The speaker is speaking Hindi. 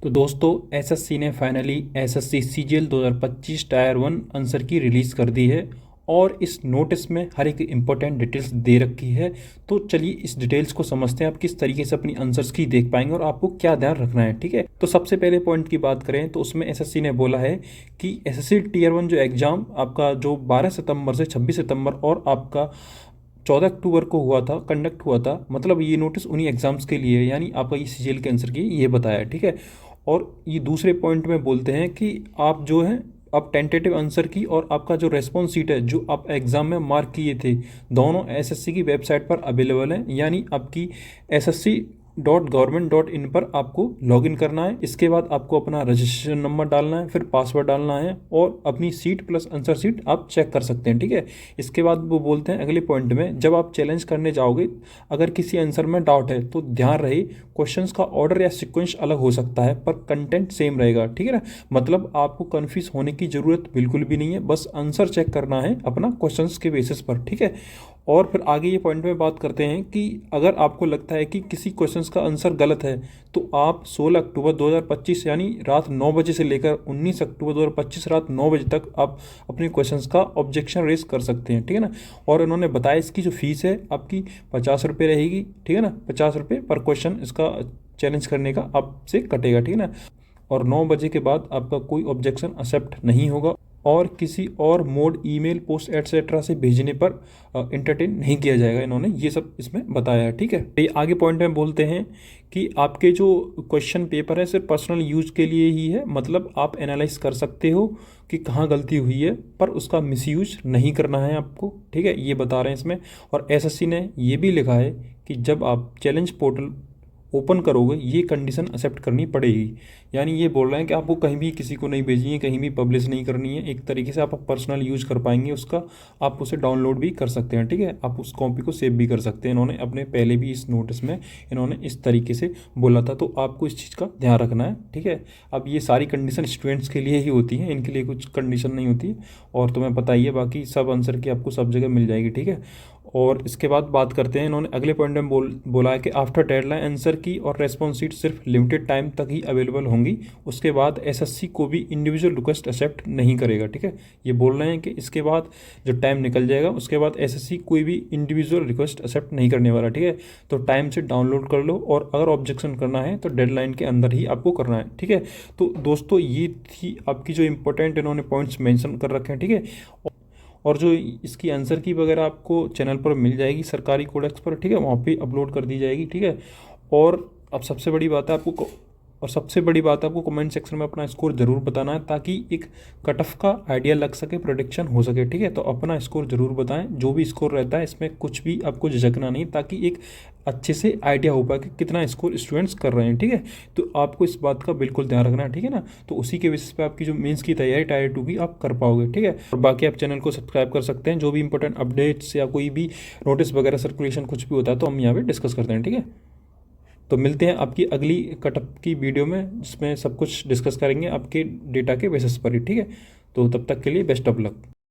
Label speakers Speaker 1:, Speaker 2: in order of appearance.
Speaker 1: तो दोस्तों एसएससी ने finally SSC CGL 2025 tyre 1 answer की रिलीज़ कर दी है और इस नोटिस में हर एक इम्पोर्टेंट डिटेल्स दे रखी है। तो चलिए इस डिटेल्स को समझते हैं, आप किस तरीके से अपनी आंसर्स की देख पाएंगे और आपको क्या ध्यान रखना है। ठीक है, तो सबसे पहले पॉइंट की बात करें तो उसमें एसएससी ने बोला है कि एसएससी टीयर 1 जो एग्ज़ाम आपका जो 12 सितंबर से 26 सितंबर और आपका 14 अक्टूबर को हुआ था, कंडक्ट हुआ था, मतलब ये नोटिस उन्हीं एग्जाम्स के लिए है, यानी आपका ये सीजीएल के आंसर की ये बताया है। ठीक है, और ये दूसरे पॉइंट में बोलते हैं कि आप जो है आप टेंटेटिव आंसर की और आपका जो रेस्पॉन्स शीट है जो आप एग्ज़ाम में मार्क किए थे दोनों एसएससी की वेबसाइट पर अवेलेबल है, यानी आपकी SSC.government.in पर आपको लॉगिन करना है। इसके बाद आपको अपना रजिस्ट्रेशन नंबर डालना है, फिर पासवर्ड डालना है और अपनी सीट प्लस आंसर सीट आप चेक कर सकते हैं। ठीक है, इसके बाद वो बोलते हैं अगले पॉइंट में जब आप चैलेंज करने जाओगे अगर किसी आंसर में डाउट है तो ध्यान रहे क्वेश्चंस का ऑर्डर या सीक्वेंस अलग हो सकता है पर कंटेंट सेम रहेगा। ठीक है ना, मतलब आपको कन्फ्यूज होने की ज़रूरत बिल्कुल भी नहीं है, बस आंसर चेक करना है अपना क्वेश्चंस के बेसिस पर। ठीक है, और फिर आगे ये पॉइंट में बात करते हैं कि अगर आपको लगता है कि किसी क्वेश्चंस का आंसर गलत है तो आप 16 अक्टूबर 2025 यानी रात 9 बजे से लेकर 19 अक्टूबर 2025 रात 9 बजे तक आप अपने क्वेश्चंस का ऑब्जेक्शन रेज कर सकते हैं। ठीक है ना, और इन्होंने बताया इसकी जो फीस है आपकी 50 रुपये रहेगी। ठीक है ना, 50 रुपये पर क्वेश्चन इसका चैलेंज करने का आपसे कटेगा। ठीक है ना, और 9 बजे के बाद आपका कोई ऑब्जेक्शन एक्सेप्ट नहीं होगा और किसी और मोड ईमेल पोस्ट एटसेट्रा से भेजने पर इंटरटेन नहीं किया जाएगा। इन्होंने ये सब इसमें बताया है। ठीक है, ये आगे पॉइंट में बोलते हैं कि आपके जो क्वेश्चन पेपर है सिर्फ पर्सनल यूज के लिए ही है, मतलब आप एनालाइज कर सकते हो कि कहाँ गलती हुई है पर उसका मिसयूज नहीं करना है आपको। ठीक है, ये बता रहे हैं इसमें। और एसएससी ने ये भी लिखा है कि जब आप चैलेंज पोर्टल ओपन करोगे ये कंडीशन एक्सेप्ट करनी पड़ेगी, यानी ये बोल रहे हैं कि आपको कहीं भी किसी को नहीं भेजनी है, कहीं भी पब्लिश नहीं करनी है, एक तरीके से आप पर्सनल यूज कर पाएंगे उसका, आप उसे डाउनलोड भी कर सकते हैं। ठीक है, आप उस कॉपी को सेव भी कर सकते हैं। इन्होंने अपने पहले भी इस नोटिस में इन्होंने इस तरीके से बोला था, तो आपको इस चीज़ का ध्यान रखना है। ठीक है, अब ये सारी कंडीशन स्टूडेंट्स के लिए ही होती हैं, इनके लिए कुछ कंडीशन नहीं होती है और तुम्हें पता ही है, बाकी सब आंसर की आपको सब जगह मिल जाएगी। ठीक है, और इसके बाद बात करते हैं, इन्होंने अगले पॉइंट में बोला है कि आफ्टर डेडलाइन आंसर की और रेस्पॉन्स शीट सिर्फ लिमिटेड टाइम तक ही अवेलेबल होंगी, उसके बाद एसएससी को भी इंडिविजुअल रिक्वेस्ट एक्सेप्ट नहीं करेगा। ठीक है, ये बोल रहे हैं कि इसके बाद जो टाइम निकल जाएगा उसके बाद एसएससी कोई भी इंडिविजुअल रिक्वेस्ट एक्सेप्ट नहीं करने वाला। ठीक है, तो टाइम से डाउनलोड कर लो और अगर ऑब्जेक्शन करना है तो डेडलाइन के अंदर ही आपको करना है। ठीक है, तो दोस्तों ये थी आपकी जो इंपॉर्टेंट इन्होंने पॉइंट्स मेंशन कर रखे हैं। ठीक है, और जो इसकी आंसर की वगैरह आपको चैनल पर मिल जाएगी सरकारी कोडेक्स पर। ठीक है, वहाँ पे अपलोड कर दी जाएगी। ठीक है, और अब सबसे बड़ी बात है आपको कमेंट सेक्शन में अपना स्कोर ज़रूर बताना है ताकि एक कट ऑफ का आइडिया लग सके, प्रोडिक्शन हो सके। ठीक है, तो अपना स्कोर ज़रूर बताएं, जो भी स्कोर रहता है इसमें कुछ भी आपको झिझकना नहीं, ताकि एक अच्छे से आइडिया हो पाए कि कितना स्कोर स्टूडेंट्स कर रहे हैं। ठीक है, तो आपको इस बात का बिल्कुल ध्यान रखना है। ठीक है ना, तो उसी के बेसिस पे आपकी जो मेंस की तैयारी टायर 2 की आप कर पाओगे। ठीक है, और बाकी आप चैनल को सब्सक्राइब कर सकते हैं, जो भी इंपॉर्टेंट अपडेट्स या कोई भी नोटिस वगैरह सर्कुलेशन कुछ भी होता है तो हम यहाँ पे डिस्कस करते हैं। ठीक है, तो मिलते हैं आपकी अगली कटअप की वीडियो में जिसमें सब कुछ डिस्कस करेंगे आपके डेटा के बेसिस पर ही। ठीक है, तो तब तक के लिए बेस्ट ऑफ लक।